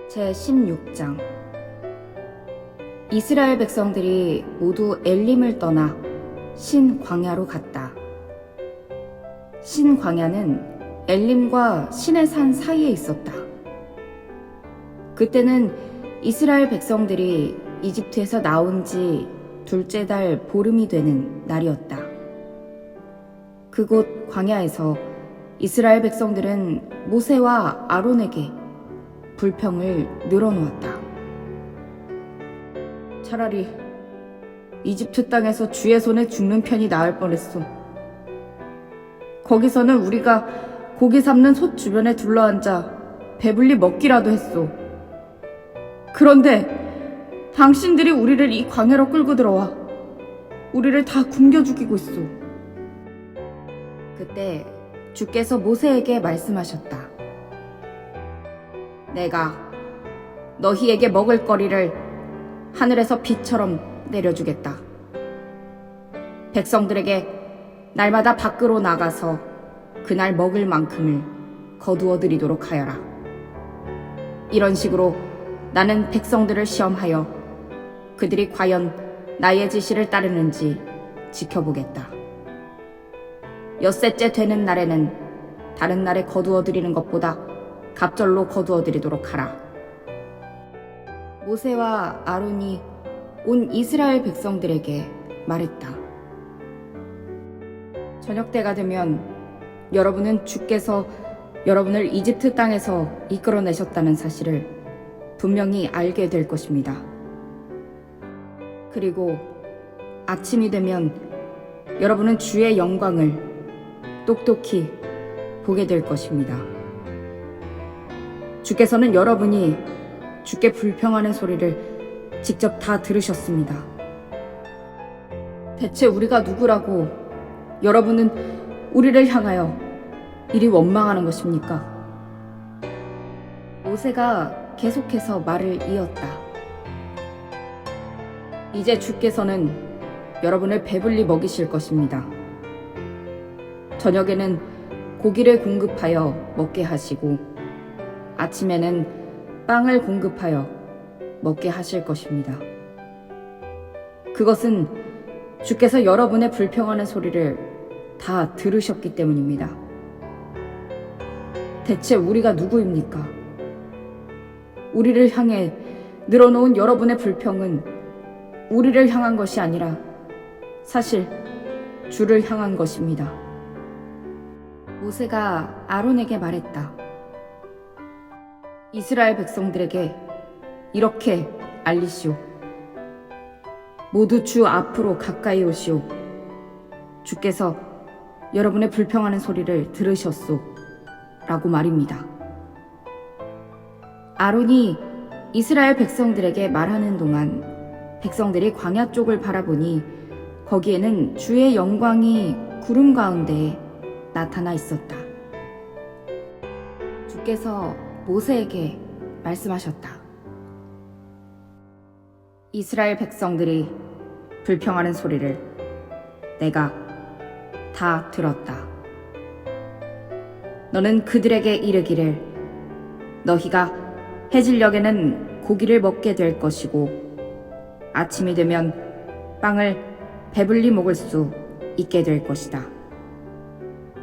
제16장. 이스라엘 백성들이 모두 엘림을 떠나 신광야로 갔다. 신광야는 엘림과 신의 산 사이에 있었다. 그때는 이스라엘 백성들이 이집트에서 나온 지 둘째 달 보름이 되는 날이었다. 그곳 광야에서 이스라엘 백성들은 모세와 아론에게 불평을 늘어놓았다. 차라리 이집트 땅에서 주의 손에 죽는 편이 나을 뻔했소. 거기서는 우리가 고기 잡는 솥 주변에 둘러앉아 배불리 먹기라도 했소. 그런데 당신들이 우리를 이 광야로 끌고 들어와 우리를 다 굶겨 죽이고 있소. 그때 주께서 모세에게 말씀하셨다. 내가 너희에게 먹을 거리를 하늘에서 비처럼 내려주겠다. 백성들에게 날마다 밖으로 나가서 그날 먹을 만큼을 거두어 드리도록 하여라. 이런 식으로 나는 백성들을 시험하여 그들이 과연 나의 지시를 따르는지 지켜보겠다. 엿새째 되는 날에는 다른 날에 거두어 드리는 것보다 갑절로 거두어 드리도록 하라. 모세와 아론이 온 이스라엘 백성들에게 말했다. 저녁 때가 되면 여러분은 주께서 여러분을 이집트 땅에서 이끌어내셨다는 사실을 분명히 알게 될 것입니다. 그리고 아침이 되면 여러분은 주의 영광을 똑똑히 보게 될 것입니다. 주께서는 여러분이 주께 불평하는 소리를 직접 다 들으셨습니다. 대체 우리가 누구라고 여러분은 우리를 향하여 이리 원망하는 것입니까? 모세가 계속해서 말을 이었다. 이제 주께서는 여러분을 배불리 먹이실 것입니다. 저녁에는 고기를 공급하여 먹게 하시고 아침에는 빵을 공급하여 먹게 하실 것입니다. 그것은 주께서 여러분의 불평하는 소리를 다 들으셨기 때문입니다. 대체 우리가 누구입니까? 우리를 향해 늘어놓은 여러분의 불평은 우리를 향한 것이 아니라 사실 주를 향한 것입니다. 모세가 아론에게 말했다. 이스라엘 백성들에게 이렇게 알리시오. 모두 주 앞으로 가까이 오시오. 주께서 여러분의 불평하는 소리를 들으셨소. 라고 말입니다. 아론이 이스라엘 백성들에게 말하는 동안 백성들이 광야 쪽을 바라보니 거기에는 주의 영광이 구름 가운데에 나타나 있었다. 주께서 모세에게 말씀하셨다. 이스라엘 백성들이 불평하는 소리를 내가 다 들었다. 너는 그들에게 이르기를 너희가 해질녘에는 고기를 먹게 될 것이고 아침이 되면 빵을 배불리 먹을 수 있게 될 것이다.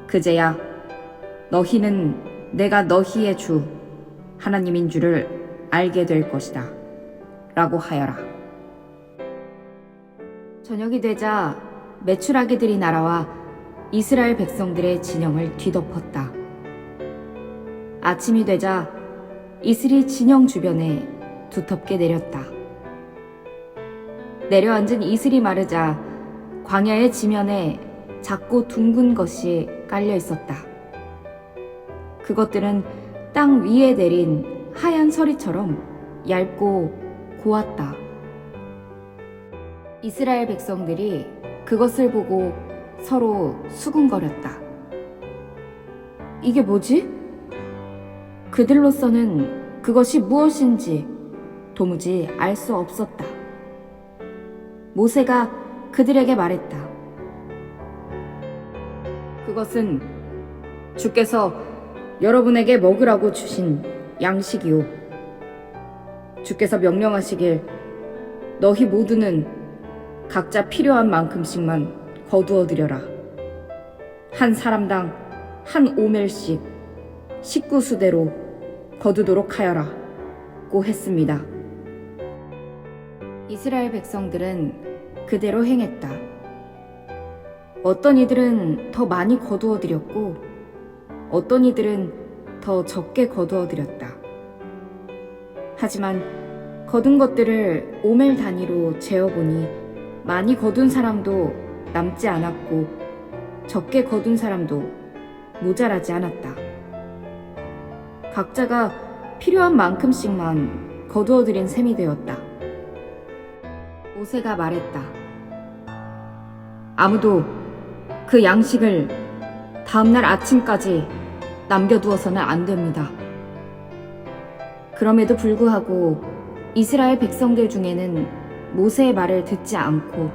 그제야 너희는 내가 너희의 주 하나님인 줄을 알게 될 것이다. 라고 하여라. 저녁이 되자 메추라기들이 날아와 이스라엘 백성들의 진영을 뒤덮었다. 아침이 되자 이슬이 진영 주변에 두텁게 내렸다. 내려앉은 이슬이 마르자 광야의 지면에 작고 둥근 것이 깔려 있었다. 그것들은 땅 위에 내린 하얀 서리처럼 얇고 고왔다. 이스라엘 백성들이 그것을 보고 서로 수군거렸다. 이게 뭐지? 그들로서는 그것이 무엇인지 도무지 알 수 없었다. 모세가 그들에게 말했다. 그것은 주께서 여러분에게 먹으라고 주신 양식이요. 주께서 명령하시길 너희 모두는 각자 필요한 만큼씩만 거두어 들여라. 한 사람당 한 오멜씩 19수대로 거두도록 하여라 고 했습니다. 이스라엘 백성들은 그대로 행했다. 어떤 이들은 더 많이 거두어 들였고 어떤 이들은 더 적게 거두어 들였다. 하지만 거둔 것들을 오멜 단위로 재어보니 많이 거둔 사람도 남지 않았고 적게 거둔 사람도 모자라지 않았다. 각자가 필요한 만큼씩만 거두어 들인 셈이 되었다. 모세가 말했다. 아무도 그 양식을 다음날 아침까지 남겨두어서는 안 됩니다. 그럼에도 불구하고 이스라엘 백성들 중에는 모세의 말을 듣지 않고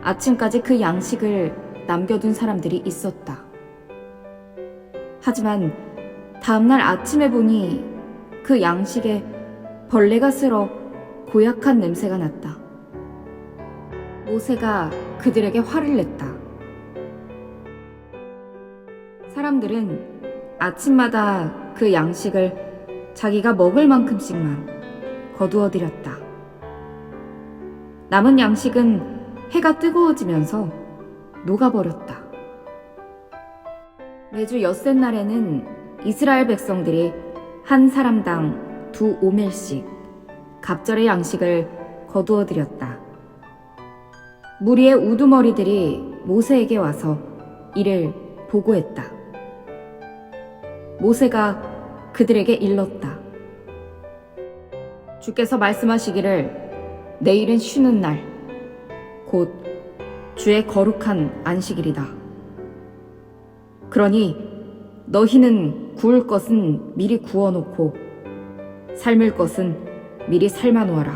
아침까지 그 양식을 남겨둔 사람들이 있었다. 하지만 다음날 아침에 보니 그 양식에 벌레가 쓸어 고약한 냄새가 났다. 모세가 그들에게 화를 냈다. 사람들은 아침마다 그 양식을 자기가 먹을 만큼씩만 거두어 들였다. 남은 양식은 해가 뜨거워지면서 녹아버렸다. 매주 엿새날에는 이스라엘 백성들이 한 사람당 2오멜씩 갑절의 양식을 거두어 들였다. 무리의 우두머리들이 모세에게 와서 이를 보고했다. 모세가 그들에게 일렀다. 주께서 말씀하시기를 내일은 쉬는 날, 곧 주의 거룩한 안식일이다. 그러니 너희는 구울 것은 미리 구워놓고 삶을 것은 미리 삶아놓아라.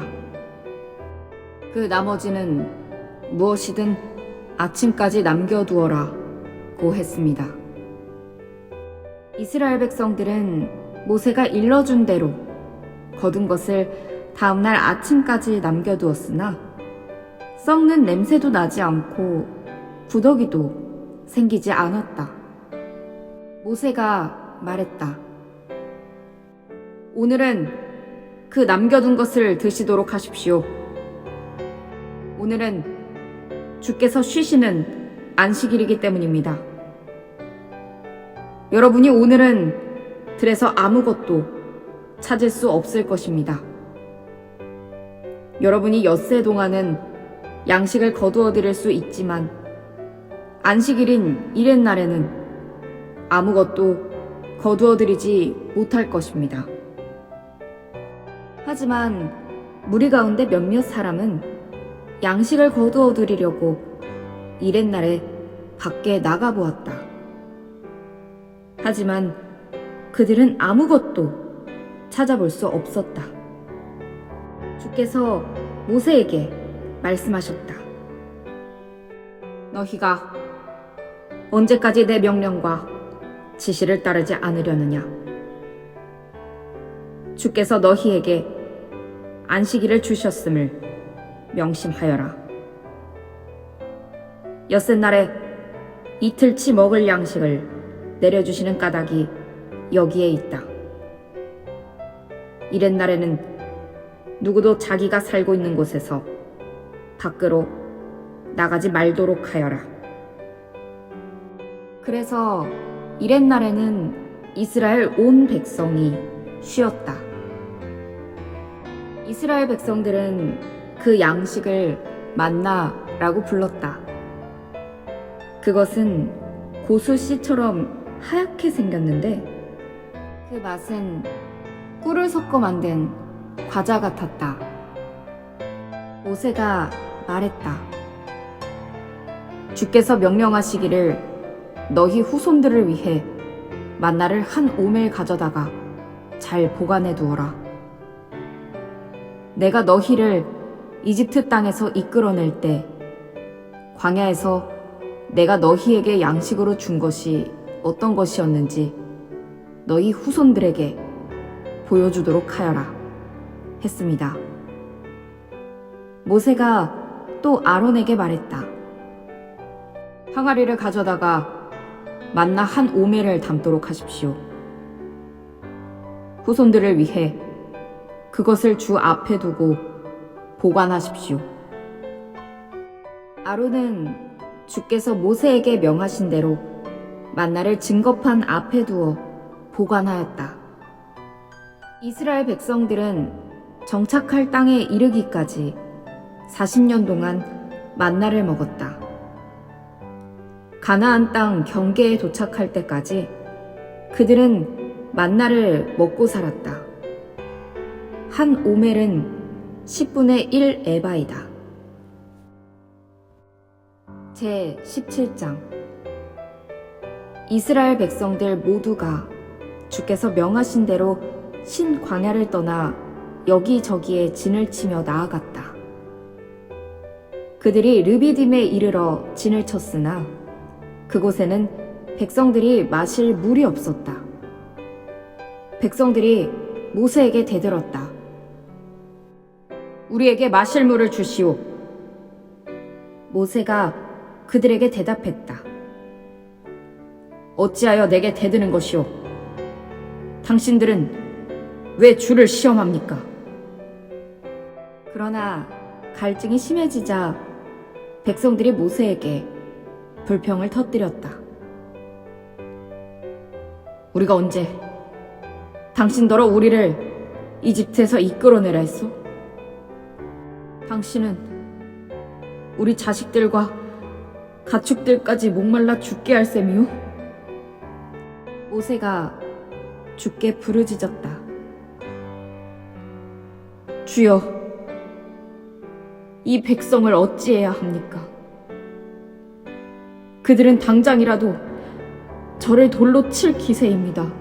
그 나머지는 무엇이든 아침까지 남겨두어라 고 했습니다. 이스라엘 백성들은 모세가 일러준 대로 거둔 것을 다음날 아침까지 남겨두었으나 썩는 냄새도 나지 않고 구더기도 생기지 않았다. 모세가 말했다. 오늘은 그 남겨둔 것을 드시도록 하십시오. 오늘은 주께서 쉬시는 안식일이기 때문입니다. 여러분이 오늘은 들에서 아무것도 찾을 수 없을 것입니다. 여러분이 엿새 동안은 양식을 거두어 드릴 수 있지만 안식일인 이튿날에는 아무것도 거두어 드리지 못할 것입니다. 하지만 무리 가운데 몇몇 사람은 양식을 거두어 드리려고 이튿날에 밖에 나가보았다. 하지만 그들은 아무것도 찾아볼 수 없었다. 주께서 모세에게 말씀하셨다. 너희가 언제까지 내 명령과 지시를 따르지 않으려느냐? 주께서 너희에게 안식일을 주셨음을 명심하여라. 엿새날에 이틀치 먹을 양식을 내려주시는 까닭이 여기에 있다. 이튿날에는 누구도 자기가 살고 있는 곳에서 밖으로 나가지 말도록 하여라. 그래서 이튿날에는 이스라엘 온 백성이 쉬었다. 이스라엘 백성들은 그 양식을 만나라고 불렀다. 그것은 고수씨처럼 하얗게 생겼는데 그 맛은 꿀을 섞어 만든 과자 같았다. 모세가 말했다. 주께서 명령하시기를 너희 후손들을 위해 만나를 한 오멜 가져다가 잘 보관해 두어라. 내가 너희를 이집트 땅에서 이끌어낼 때 광야에서 내가 너희에게 양식으로 준 것이 어떤 것이었는지 너희 후손들에게 보여주도록 하여라. 했습니다. 모세가 또 아론에게 말했다. 항아리를 가져다가 만나 한 오멜을 담도록 하십시오. 후손들을 위해 그것을 주 앞에 두고 보관하십시오. 아론은 주께서 모세에게 명하신 대로 만나를 증거판 앞에 두어 보관하였다. 이스라엘 백성들은 정착할 땅에 이르기까지 40년 동안 만나를 먹었다. 가나안 땅 경계에 도착할 때까지 그들은 만나를 먹고 살았다. 한 오멜은 10분의 1 에바이다. 제 17장. 이스라엘 백성들 모두가 주께서 명하신 대로 신 광야를 떠나 여기저기에 진을 치며 나아갔다. 그들이 르비딤에 이르러 진을 쳤으나 그곳에는 백성들이 마실 물이 없었다. 백성들이 모세에게 대들었다. 우리에게 마실 물을 주시오. 모세가 그들에게 대답했다. 어찌하여 내게 대드는 것이오? 당신들은 왜 주를 시험합니까? 그러나 갈증이 심해지자 백성들이 모세에게 불평을 터뜨렸다. 우리가 언제 당신더러 우리를 이집트에서 이끌어내라 했소? 당신은 우리 자식들과 가축들까지 목말라 죽게 할 셈이오? 모세가 주께 부르짖었다. 주여, 이 백성을 어찌해야 합니까? 그들은 당장이라도 저를 돌로 칠 기세입니다.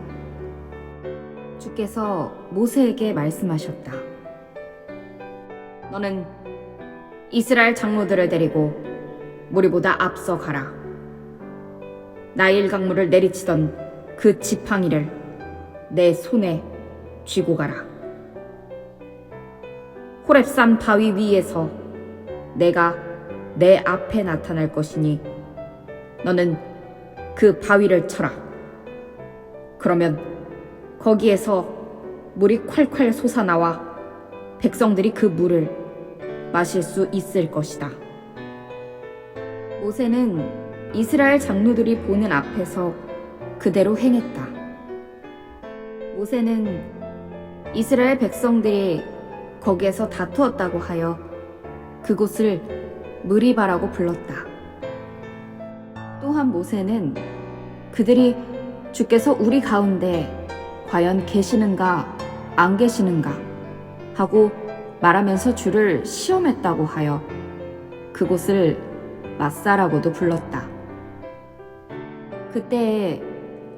주께서 모세에게 말씀하셨다. 너는 이스라엘 장로들을 데리고 무리보다 앞서 가라. 나일 강물을 내리치던 그 지팡이를 내 손에 쥐고 가라. 호렙산 바위 위에서 내가 내 앞에 나타날 것이니 너는 그 바위를 쳐라. 그러면 거기에서 물이 콸콸 솟아나와 백성들이 그 물을 마실 수 있을 것이다. 모세는 이스라엘 장로들이 보는 앞에서 그대로 행했다. 모세는 이스라엘 백성들이 거기에서 다투었다고 하여 그곳을 무리바라고 불렀다. 또한 모세는 그들이 주께서 우리 가운데 과연 계시는가 안 계시는가 하고 말하면서 주를 시험했다고 하여 그곳을 마사라고도 불렀다. 그때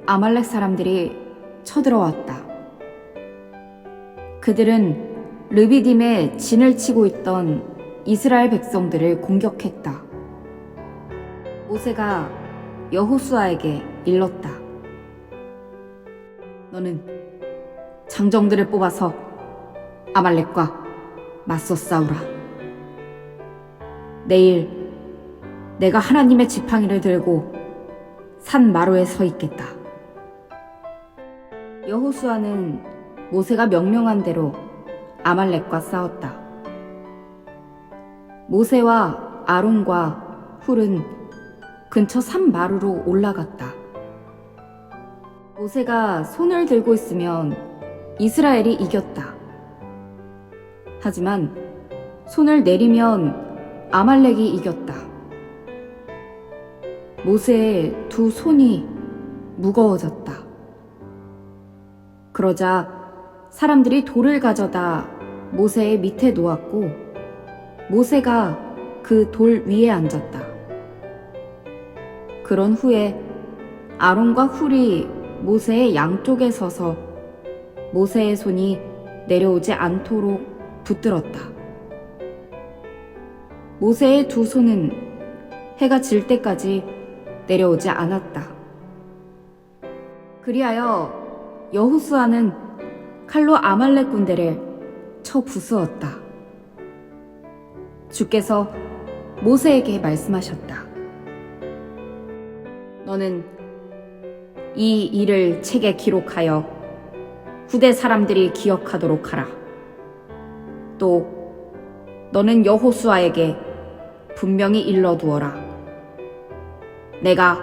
아말렉 사람들이 쳐들어왔다. 그들은 르비딤에 진을 치고 있던 이스라엘 백성들을 공격했다. 모세가 여호수아에게 일렀다. 너는 장정들을 뽑아서 아말렉과 맞서 싸우라. 내일 내가 하나님의 지팡이를 들고 산 마루에 서 있겠다. 여호수아는 모세가 명령한 대로 아말렉과 싸웠다. 모세와 아론과 훌은 근처 산 마루로 올라갔다. 모세가 손을 들고 있으면 이스라엘이 이겼다. 하지만 손을 내리면 아말렉이 이겼다. 모세의 두 손이 무거워졌다. 그러자 사람들이 돌을 가져다 모세의 밑에 놓았고 모세가 그 돌 위에 앉았다. 그런 후에 아론과 훌이 모세의 양쪽에 서서 모세의 손이 내려오지 않도록 붙들었다. 모세의 두 손은 해가 질 때까지 내려오지 않았다. 그리하여 여호수아는 칼로 아말렉 군대를 쳐 부수었다. 주께서 모세에게 말씀하셨다. 너는 이 일을 책에 기록하여 후대 사람들이 기억하도록 하라. 또 너는 여호수아에게 분명히 일러두어라. 내가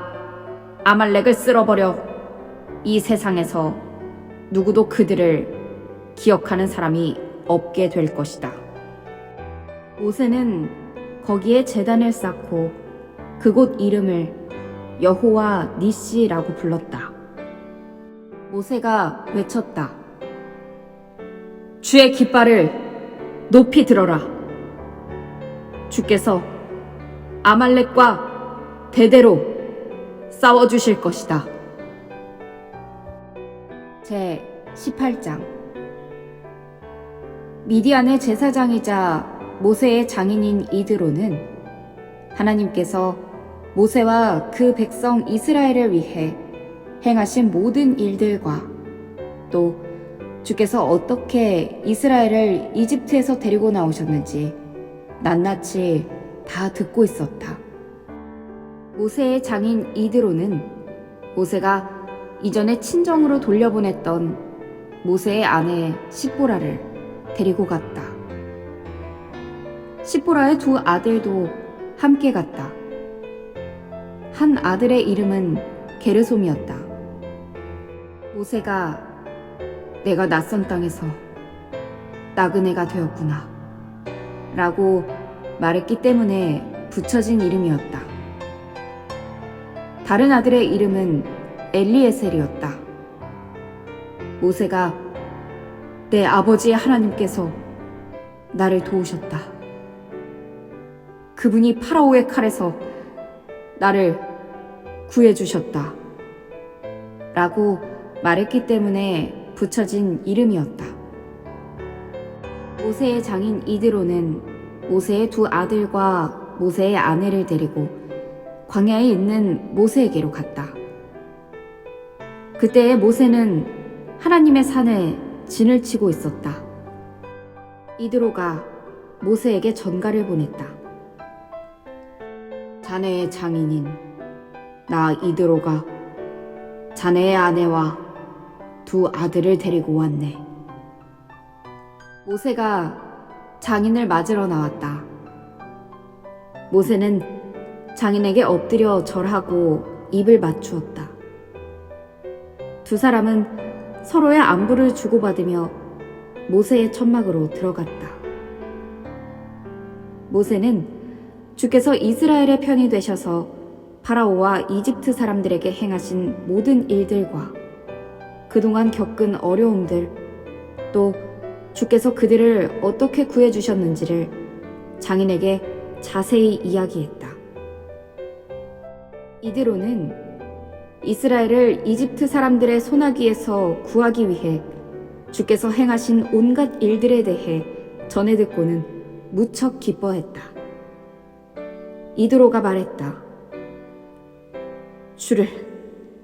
아말렉을 쓸어버려 이 세상에서 누구도 그들을 기억하는 사람이 없게 될 것이다. 모세는 거기에 제단을 쌓고 그곳 이름을 여호와 니시라고 불렀다. 모세가 외쳤다. 주의 깃발을 높이 들어라. 주께서 아말렉과 대대로 싸워주실 것이다. 제 18장. 미디안의 제사장이자 모세의 장인인 이드로는 하나님께서 모세와 그 백성 이스라엘을 위해 행하신 모든 일들과 또 주께서 어떻게 이스라엘을 이집트에서 데리고 나오셨는지 낱낱이 다 듣고 있었다. 모세의 장인 이드로는 모세가 이전에 친정으로 돌려보냈던 모세의 아내 십보라를 데리고 갔다. 십보라의 두 아들도 함께 갔다. 한 아들의 이름은 게르솜이었다. 모세가 내가 낯선 땅에서 나그네가 되었구나 라고 말했기 때문에 붙여진 이름이었다. 다른 아들의 이름은 엘리에셀이었다. 모세가 내 아버지의 하나님께서 나를 도우셨다. 그분이 파라오의 칼에서 나를 구해주셨다. 라고 말했기 때문에 붙여진 이름이었다. 모세의 장인 이드로는 모세의 두 아들과 모세의 아내를 데리고 광야에 있는 모세에게로 갔다. 그때의 모세는 하나님의 산에 진을 치고 있었다. 이드로가 모세에게 전가를 보냈다. 자네의 장인인 나 이드로가 자네의 아내와 두 아들을 데리고 왔네. 모세가 장인을 맞으러 나왔다. 모세는 장인에게 엎드려 절하고 입을 맞추었다. 두 사람은 서로의 안부를 주고받으며 모세의 천막으로 들어갔다. 모세는 주께서 이스라엘의 편이 되셔서 파라오와 이집트 사람들에게 행하신 모든 일들과 그동안 겪은 어려움들, 또 주께서 그들을 어떻게 구해주셨는지를 장인에게 자세히 이야기했다. 이드로는 이스라엘을 이집트 사람들의 손아귀에서 구하기 위해 주께서 행하신 온갖 일들에 대해 전해 듣고는 무척 기뻐했다. 이드로가 말했다. 주를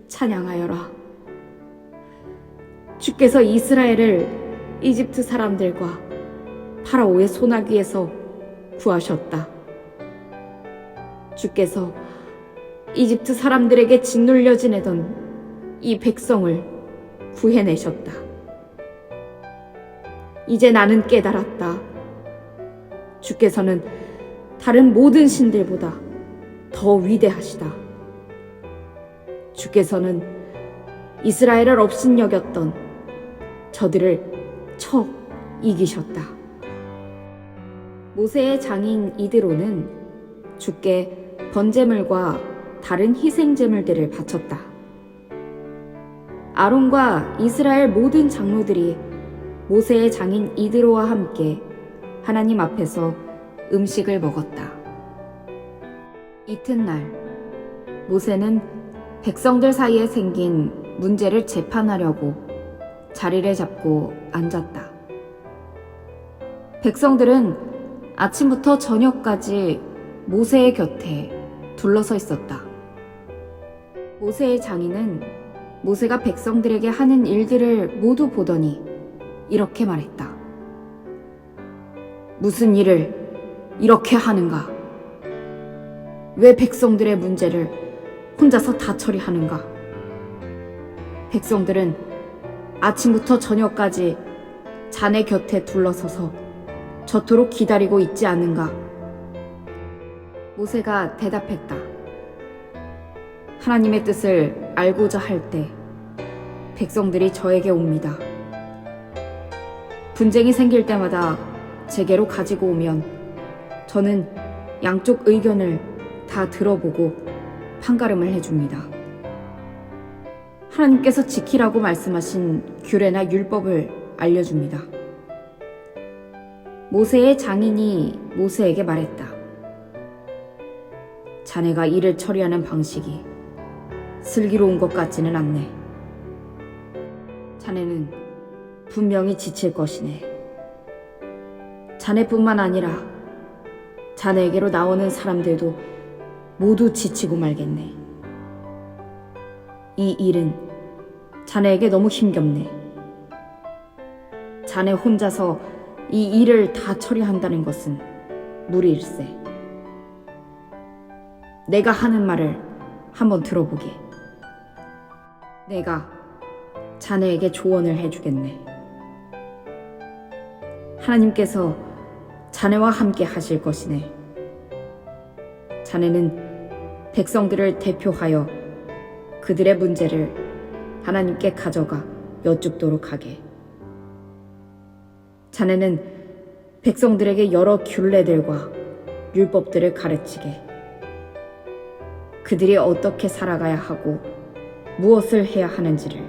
찬양하여라. 주께서 이스라엘을 이집트 사람들과 파라오의 손아귀에서 구하셨다. 주께서 이집트 사람들에게 짓눌려 지내던 이 백성을 구해내셨다. 이제 나는 깨달았다. 주께서는 다른 모든 신들보다 더 위대하시다. 주께서는 이스라엘을 업신여겼던 저들을 쳐 이기셨다. 모세의 장인 이드로는 주께 번제물과 다른 희생제물들을 바쳤다. 아론과 이스라엘 모든 장로들이 모세의 장인 이드로와 함께 하나님 앞에서 음식을 먹었다. 이튿날 모세는 백성들 사이에 생긴 문제를 재판하려고 자리를 잡고 앉았다. 백성들은 아침부터 저녁까지 모세의 곁에 둘러서 있었다. 모세의 장인은 모세가 백성들에게 하는 일들을 모두 보더니 이렇게 말했다. 무슨 일을 이렇게 하는가? 왜 백성들의 문제를 혼자서 다 처리하는가? 백성들은 아침부터 저녁까지 자네 곁에 둘러서서 저토록 기다리고 있지 않은가? 모세가 대답했다. 하나님의 뜻을 알고자 할 때 백성들이 저에게 옵니다. 분쟁이 생길 때마다 제게로 가지고 오면 저는 양쪽 의견을 다 들어보고 판가름을 해줍니다. 하나님께서 지키라고 말씀하신 규례나 율법을 알려줍니다. 모세의 장인이 모세에게 말했다. 자네가 일을 처리하는 방식이 슬기로운 것 같지는 않네. 자네는 분명히 지칠 것이네. 자네뿐만 아니라 자네에게로 나오는 사람들도 모두 지치고 말겠네. 이 일은 자네에게 너무 힘겹네. 자네 혼자서 이 일을 다 처리한다는 것은 무리일세. 내가 하는 말을 한번 들어보게. 내가 자네에게 조언을 해주겠네. 하나님께서 자네와 함께 하실 것이네. 자네는 백성들을 대표하여 그들의 문제를 하나님께 가져가 여쭙도록 하게. 자네는 백성들에게 여러 규례들과 율법들을 가르치게. 그들이 어떻게 살아가야 하고 무엇을 해야 하는지를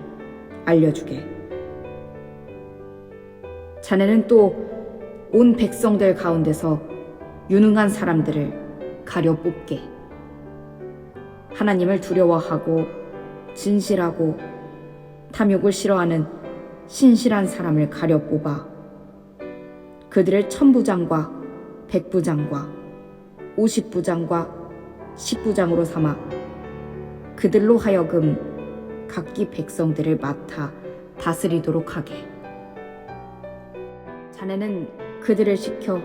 알려주게. 자네는 또 온 백성들 가운데서 유능한 사람들을 가려 뽑게. 하나님을 두려워하고 진실하고 탐욕을 싫어하는 신실한 사람을 가려 뽑아 그들을 1000부장과 100부장과 50부장과 10부장으로 삼아 그들로 하여금 각기 백성들을 맡아 다스리도록 하게. 자네는 그들을 시켜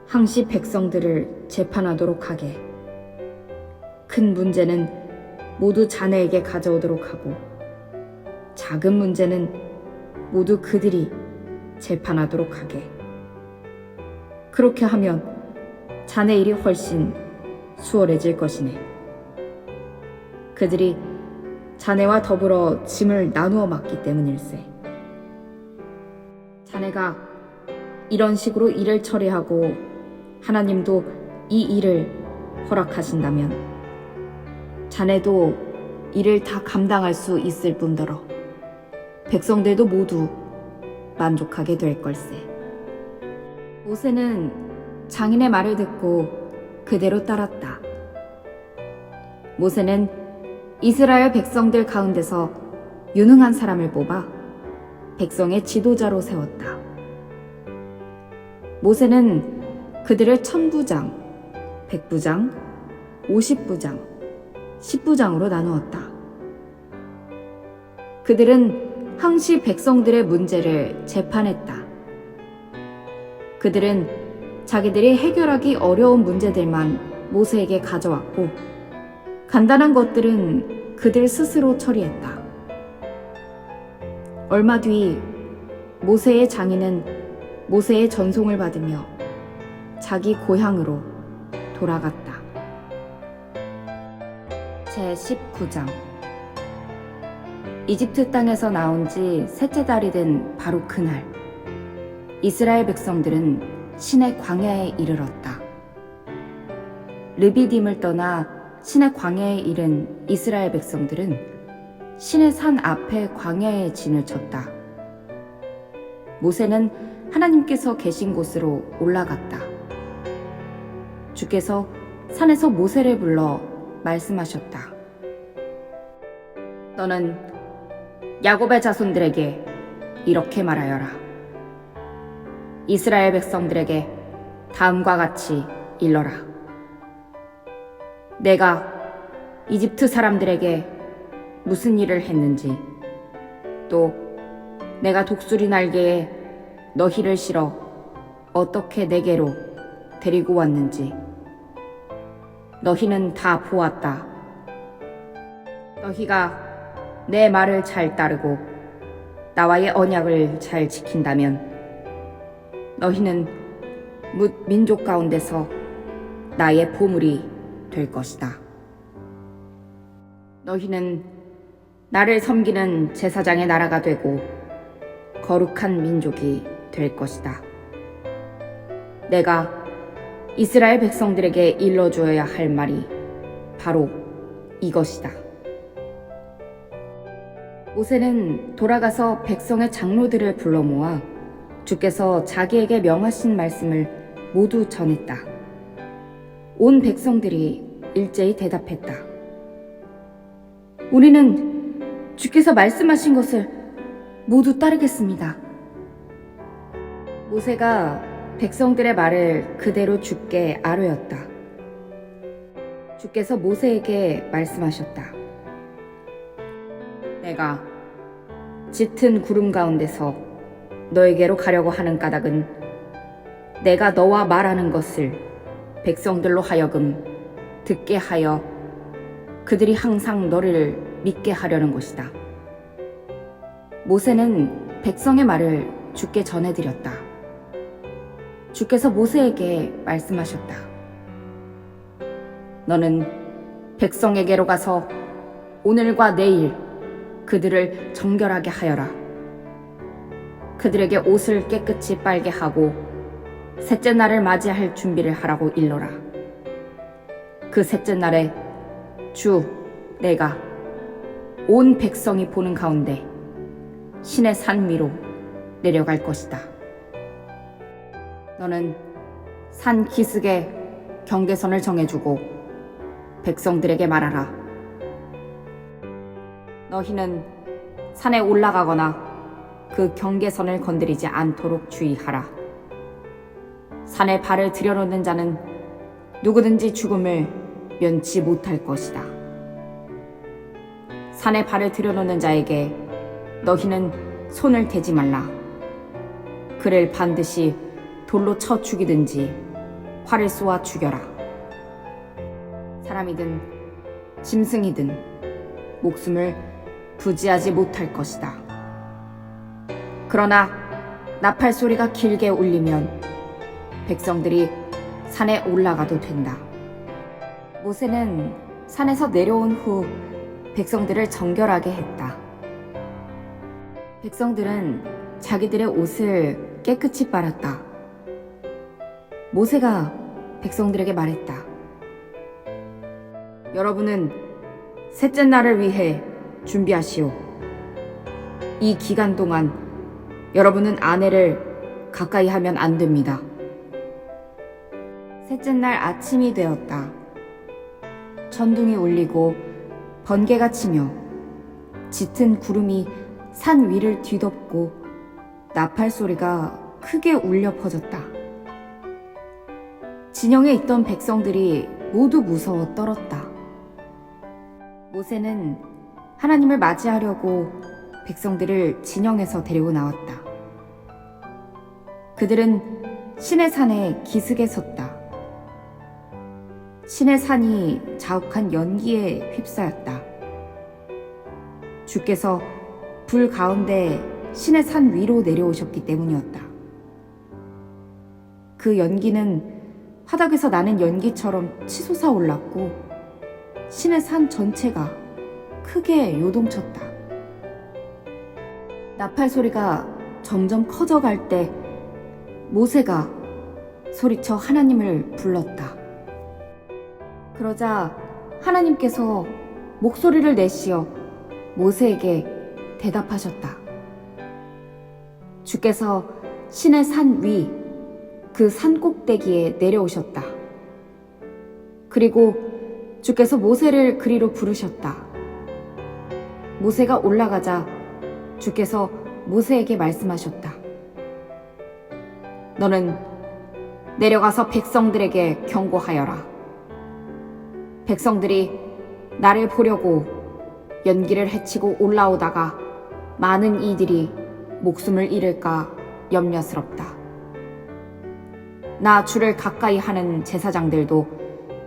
항시 백성들을 재판하도록 하게. 큰 문제는 모두 자네에게 가져오도록 하고 작은 문제는 모두 그들이 재판하도록 하게. 그렇게 하면 자네 일이 훨씬 수월해질 것이네. 그들이 자네와 더불어 짐을 나누어 맡기 때문일세. 자네가 이런 식으로 일을 처리하고 하나님도 이 일을 허락하신다면 자네도 이를 다 감당할 수 있을 뿐더러 백성들도 모두 만족하게 될 걸세. 모세는 장인의 말을 듣고 그대로 따랐다. 모세는 이스라엘 백성들 가운데서 유능한 사람을 뽑아 백성의 지도자로 세웠다. 모세는 그들을 1000부장, 100부장, 50부장, 10부장으로 나누었다. 그들은 항시 백성들의 문제를 재판했다. 그들은 자기들이 해결하기 어려운 문제들만 모세에게 가져왔고 간단한 것들은 그들 스스로 처리했다. 얼마 뒤 모세의 장인은 모세의 전송을 받으며 자기 고향으로 돌아갔다. 제19장. 이집트 땅에서 나온 지 셋째 달이 된 바로 그날, 이스라엘 백성들은 신의 광야에 이르렀다. 르비딤을 떠나 신의 광야에 이른 이스라엘 백성들은 신의 산 앞에 광야에 진을 쳤다. 모세는 하나님께서 계신 곳으로 올라갔다. 주께서 산에서 모세를 불러 말씀하셨다. 너는 야곱의 자손들에게 이렇게 말하여라. 이스라엘 백성들에게 다음과 같이 일러라. 내가 이집트 사람들에게 무슨 일을 했는지, 또 내가 독수리 날개에 너희를 실어 어떻게 내게로 데리고 왔는지 너희는 다 보았다. 너희가 내 말을 잘 따르고 나와의 언약을 잘 지킨다면 너희는 뭇 민족 가운데서 나의 보물이 될 것이다. 너희는 나를 섬기는 제사장의 나라가 되고 거룩한 민족이 될 것이다. 내가 이스라엘 백성들에게 일러주어야 할 말이 바로 이것이다. 모세는 돌아가서 백성의 장로들을 불러 모아 주께서 자기에게 명하신 말씀을 모두 전했다. 온 백성들이 일제히 대답했다. 우리는 주께서 말씀하신 것을 모두 따르겠습니다. 모세가 백성들의 말을 그대로 주께 아뢰었다. 주께서 모세에게 말씀하셨다. 내가 짙은 구름 가운데서 너에게로 가려고 하는 까닭은 내가 너와 말하는 것을 백성들로 하여금 듣게 하여 그들이 항상 너를 믿게 하려는 것이다. 모세는 백성의 말을 주께 전해드렸다. 주께서 모세에게 말씀하셨다. 너는 백성에게로 가서 오늘과 내일 그들을 정결하게 하여라. 그들에게 옷을 깨끗이 빨게 하고 셋째 날을 맞이할 준비를 하라고 일러라. 그 셋째 날에 주 내가 온 백성이 보는 가운데 신의 산 위로 내려갈 것이다. 너는 산 기슭에 경계선을 정해주고 백성들에게 말하라. 너희는 산에 올라가거나 그 경계선을 건드리지 않도록 주의하라. 산에 발을 들여놓는 자는 누구든지 죽음을 면치 못할 것이다. 산에 발을 들여놓는 자에게 너희는 손을 대지 말라. 그를 반드시 돌로 쳐 죽이든지 활을 쏘아 죽여라. 사람이든 짐승이든 목숨을 부지하지 못할 것이다. 그러나 나팔 소리가 길게 울리면 백성들이 산에 올라가도 된다. 모세는 산에서 내려온 후 백성들을 정결하게 했다. 백성들은 자기들의 옷을 깨끗이 빨았다. 모세가 백성들에게 말했다. 여러분은 셋째 날을 위해 준비하시오. 이 기간 동안 여러분은 아내를 가까이 하면 안 됩니다. 셋째 날 아침이 되었다. 천둥이 울리고 번개가 치며 짙은 구름이 산 위를 뒤덮고 나팔 소리가 크게 울려 퍼졌다. 진영에 있던 백성들이 모두 무서워 떨었다. 모세는 하나님을 맞이하려고 백성들을 진영에서 데리고 나왔다. 그들은 신의 산에 기슭에 섰다. 신의 산이 자욱한 연기에 휩싸였다. 주께서 불 가운데 신의 산 위로 내려오셨기 때문이었다. 그 연기는 화덕에서 나는 연기처럼 치솟아 올랐고 신의 산 전체가 크게 요동쳤다. 나팔 소리가 점점 커져갈 때 모세가 소리쳐 하나님을 불렀다. 그러자 하나님께서 목소리를 내시어 모세에게 대답하셨다. 주께서 신의 산 위, 그 산 꼭대기에 내려오셨다. 그리고 주께서 모세를 그리로 부르셨다. 모세가 올라가자 주께서 모세에게 말씀하셨다. 너는 내려가서 백성들에게 경고하여라. 백성들이 나를 보려고 연기를 헤치고 올라오다가 많은 이들이 목숨을 잃을까 염려스럽다. 나 주를 가까이 하는 제사장들도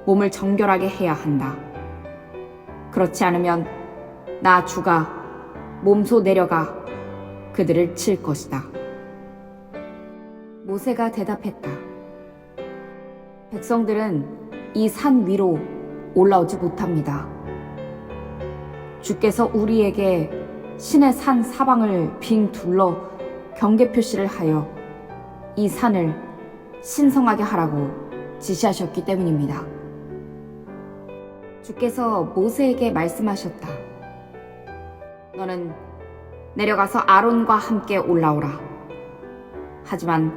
몸을 정결하게 해야 한다. 그렇지 않으면 나 주가 몸소 내려가 그들을 칠 것이다. 모세가 대답했다. 백성들은 이 산 위로 올라오지 못합니다. 주께서 우리에게 신의 산 사방을 빙 둘러 경계 표시를 하여 이 산을 신성하게 하라고 지시하셨기 때문입니다. 주께서 모세에게 말씀하셨다. 너는 내려가서 아론과 함께 올라오라. 하지만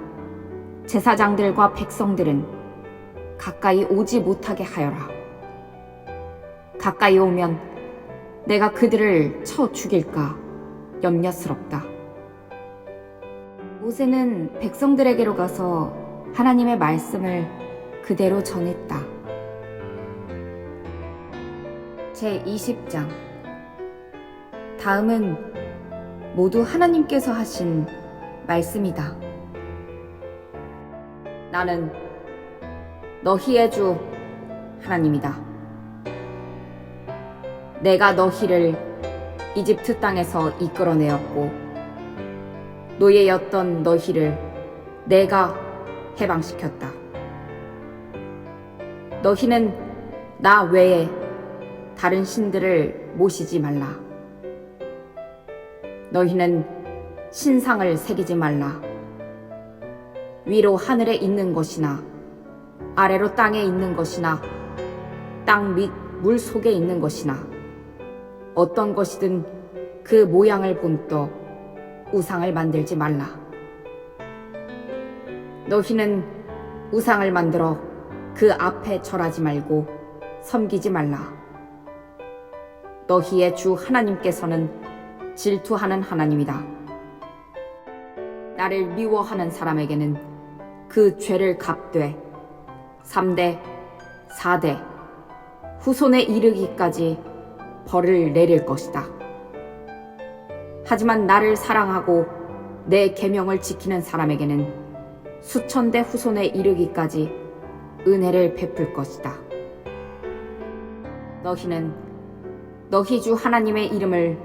제사장들과 백성들은 가까이 오지 못하게 하여라. 가까이 오면 내가 그들을 쳐 죽일까 염려스럽다. 모세는 백성들에게로 가서 하나님의 말씀을 그대로 전했다. 제20장. 다음은 모두 하나님께서 하신 말씀이다. 나는 너희의 주 하나님이다. 내가 너희를 이집트 땅에서 이끌어내었고 노예였던 너희를 내가 해방시켰다. 너희는 나 외에 다른 신들을 모시지 말라. 너희는 신상을 새기지 말라. 위로 하늘에 있는 것이나 아래로 땅에 있는 것이나 땅 밑 물 속에 있는 것이나 어떤 것이든 그 모양을 본떠 우상을 만들지 말라. 너희는 우상을 만들어 그 앞에 절하지 말고 섬기지 말라. 너희의 주 하나님께서는 질투하는 하나님이다. 나를 미워하는 사람에게는 그 죄를 갚되 3대, 4대, 후손에 이르기까지 벌을 내릴 것이다. 하지만 나를 사랑하고 내 계명을 지키는 사람에게는 수천 대 후손에 이르기까지 은혜를 베풀 것이다. 너희는 너희 주 하나님의 이름을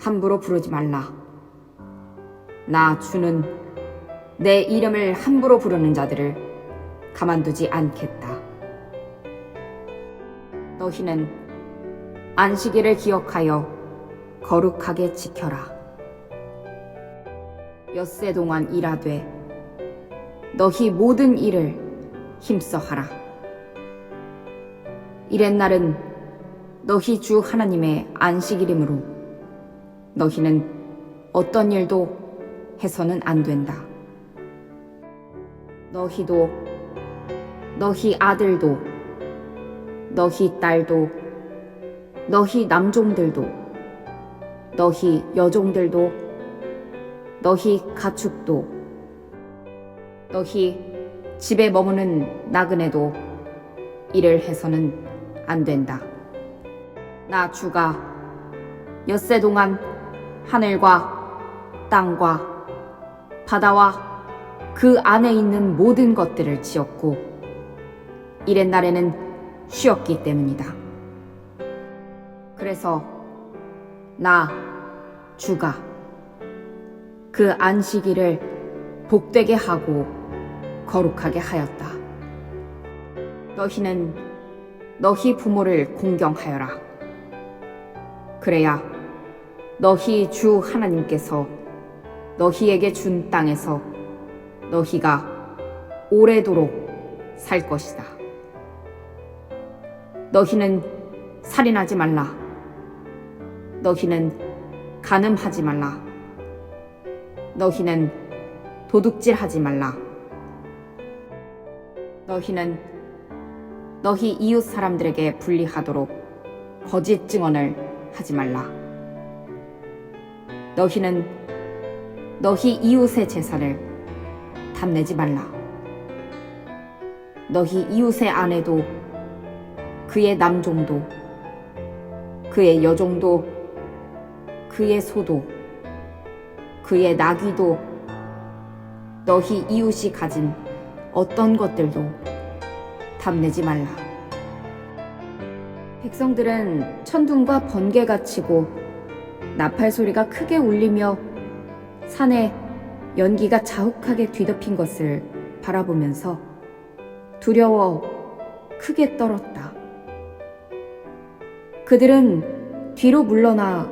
함부로 부르지 말라. 나 주는 내 이름을 함부로 부르는 자들을 가만두지 않겠다. 너희는 안식일을 기억하여 거룩하게 지켜라. 엿새 동안 일하되 너희 모든 일을 힘써 하라. 이렛날은 너희 주 하나님의 안식일이므로 너희는 어떤 일도 해서는 안 된다. 너희도 너희 아들도 너희 딸도 너희 남종들도 너희 여종들도 너희 가축도 너희 집에 머무는 나그네도 일을 해서는 안 된다. 나 주가 엿새 동안 하늘과 땅과 바다와 그 안에 있는 모든 것들을 지었고 이렛날에는 쉬었기 때문이다. 그래서 나 주가 그 안식일을 복되게 하고 거룩하게 하였다. 너희는 너희 부모를 공경하여라. 그래야 너희 주 하나님께서 너희에게 준 땅에서 너희가 오래도록 살 것이다. 너희는 살인하지 말라. 너희는 간음하지 말라. 너희는 도둑질하지 말라. 너희는 너희 이웃 사람들에게 불리하도록 거짓 증언을 하지 말라. 너희는 너희 이웃의 재산을 탐내지 말라. 너희 이웃의 아내도 그의 남종도 그의 여종도 그의 소도 그의 나귀도 너희 이웃이 가진 어떤 것들도 탐내지 말라. 백성들은 천둥과 번개가 치고 나팔 소리가 크게 울리며 산에 연기가 자욱하게 뒤덮인 것을 바라보면서 두려워 크게 떨었다. 그들은 뒤로 물러나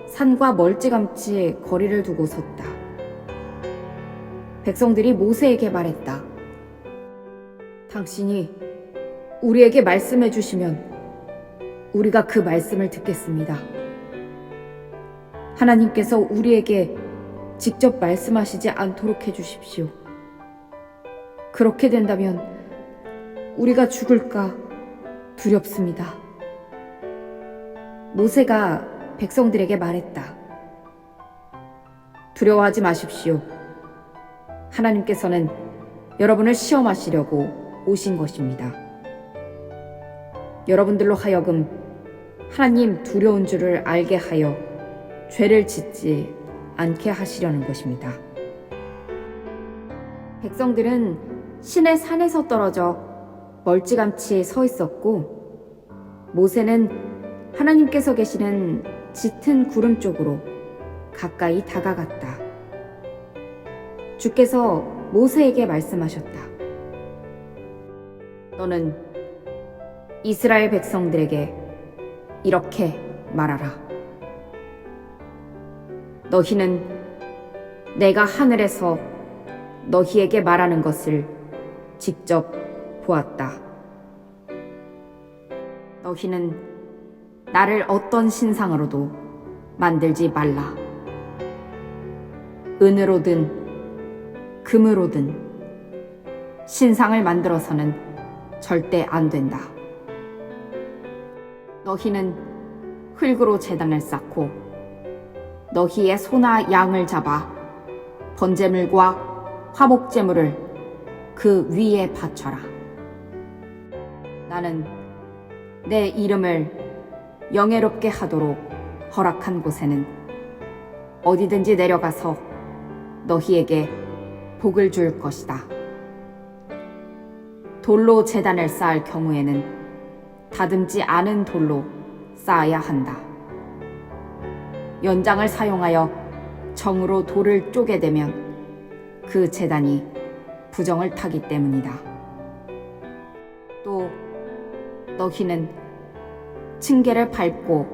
산과 멀찌감치 거리를 두고 섰다. 백성들이 모세에게 말했다. 당신이 우리에게 말씀해 주시면 우리가 그 말씀을 듣겠습니다. 하나님께서 우리에게 직접 말씀하시지 않도록 해주십시오. 그렇게 된다면 우리가 죽을까 두렵습니다. 모세가 백성들에게 말했다. 두려워하지 마십시오. 하나님께서는 여러분을 시험하시려고 오신 것입니다. 여러분들로 하여금 하나님 두려운 줄을 알게 하여 죄를 짓지 않게 하시려는 것입니다. 백성들은 신의 산에서 떨어져 멀찌감치 서 있었고, 모세는 하나님께서 계시는 짙은 구름 쪽으로 가까이 다가갔다. 주께서 모세에게 말씀하셨다. 너는 이스라엘 백성들에게 이렇게 말하라. 너희는 내가 하늘에서 너희에게 말하는 것을 직접 보았다. 너희는 나를 어떤 신상으로도 만들지 말라. 은으로든 금으로든 신상을 만들어서는 절대 안 된다. 너희는 흙으로 제단을 쌓고 너희의 소나 양을 잡아 번제물과 화목제물을 그 위에 바쳐라. 나는 내 이름을 영예롭게 하도록 허락한 곳에는 어디든지 내려가서 너희에게 복을 줄 것이다. 돌로 제단을 쌓을 경우에는 다듬지 않은 돌로 쌓아야 한다. 연장을 사용하여 정으로 돌을 쪼개대면 그 제단이 부정을 타기 때문이다. 또 너희는 층계를 밟고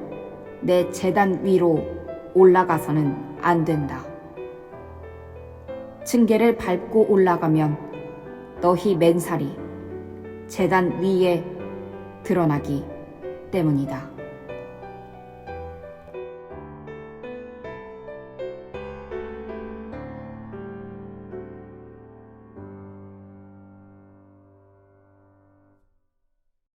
내 제단 위로 올라가서는 안 된다. 층계를 밟고 올라가면 너희 맨살이 제단 위에 드러나기 때문이다.